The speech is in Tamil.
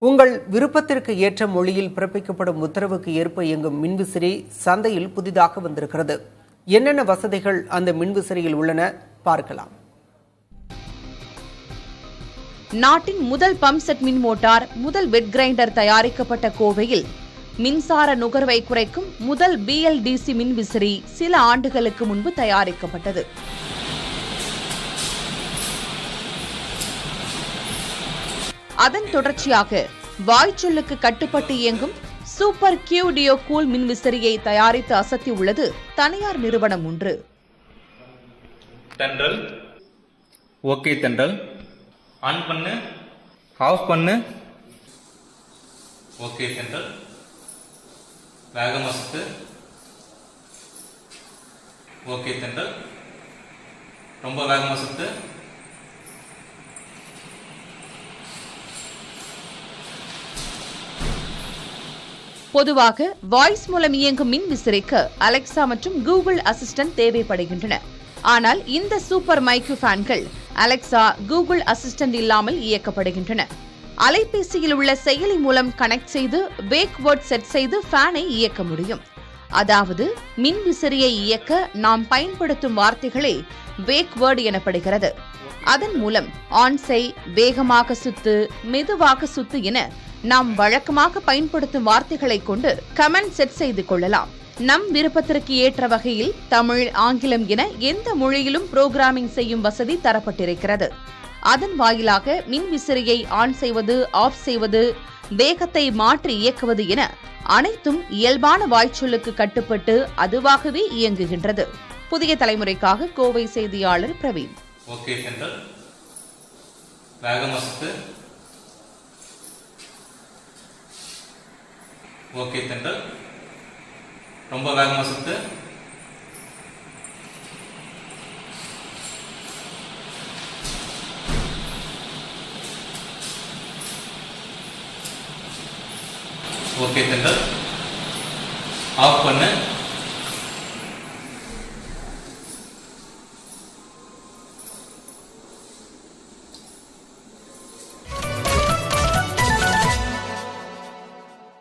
உங்கள் விருப்பத்திற்கு ஏற்ற மொழியில் பிறப்பிக்கப்படும் உத்தரவுக்கு ஏற்ப இயங்கும் மின்விசிறி சந்தையில் புதிதாக வந்திருக்கிறது. என்னென்ன வசதிகள் அந்த மின்விசிறியில் உள்ளன பார்க்கலாம். நாட்டின் முதல் பம்ப் செட் மின் மோட்டார், முதல் வெட் கிரைண்டர் தயாரிக்கப்பட்ட கோவையில் மின்சார நுகர்வை குறைக்கும் முதல் BLDC மின்விசிறி சில ஆண்டுகளுக்கு முன்பு தயாரிக்கப்பட்டது. அதன் தொடர்ச்சியாக வாய்ச்சொல்லுக்கு கட்டுப்பட்டு இயங்கும் சூப்பர் கியூடியோ கூல் மின்விசிறியை தயாரித்து அசத்தியுள்ளது தனியார் நிறுவனம் ஒன்று. தென்றல், ஓகே தென்றல், ஆன் பண்ணு, ஆஃப் பண்ணு, ஓகே தென்றல், வேகமா சுத்து, ஓகே தென்றல், ரொம்ப வேகமா சுத்து, பொதுவாக வாய்ஸ் மூலம் இயங்கும் மின் விசிறிக்கு அலெக்சா மற்றும் கூகுள் அசிஸ்டன்ட் தேவைப்படுகின்றன. ஆனால் இந்த சூப்பர் மைக்ரோ ஃபேன்கள் அலெக்சா, கூகுள் அசிஸ்டன்ட் இல்லாமல் இயக்கப்படுகின்றன. அலைபேசியில் உள்ள செயலி மூலம் கனெக்ட் செய்து வேக்வேர்ட் செட் செய்து ஃபேனை இயக்க முடியும். அதாவது மின் விசிறியை இயக்க நாம் பயன்படுத்தும் வார்த்தைகளே வேக்வேர்ட் எனப்படுகிறது. அதன் மூலம் ஆன் செய், வேகமாக சுத்து, மெதுவாக சுத்து என நாம் வழக்கமாக பயன்படுத்தும் வார்த்தைகளை கொண்டு கமெண்ட் செட் செய்து கொள்ளலாம். நம் விருப்பத்திற்கு ஏற்ற வகையில் தமிழ், ஆங்கிலம் என எந்த மொழியிலும் புரோகிராமிங் செய்யும் வசதி தரப்பட்டிருக்கிறது. அதன் வாயிலாக மின் விசிறியை ஆன் செய்வது, ஆஃப் செய்வது, வேகத்தை மாற்றி இயக்குவது என அனைத்தும் இயல்பான வாய்ச்சொல்லுக்கு கட்டுப்பட்டு அதுவாகவே இயங்குகின்றது. புதிய தலைமுறைக்காக கோவை செய்தியாளர் பிரவீன். ஓகே தென்றல், வேகமா சுத்து, ஓகே தென்றல், ரொம்ப வேகமா சுத்து, ஓகே தென்றல், ஆஃப் பண்ணு,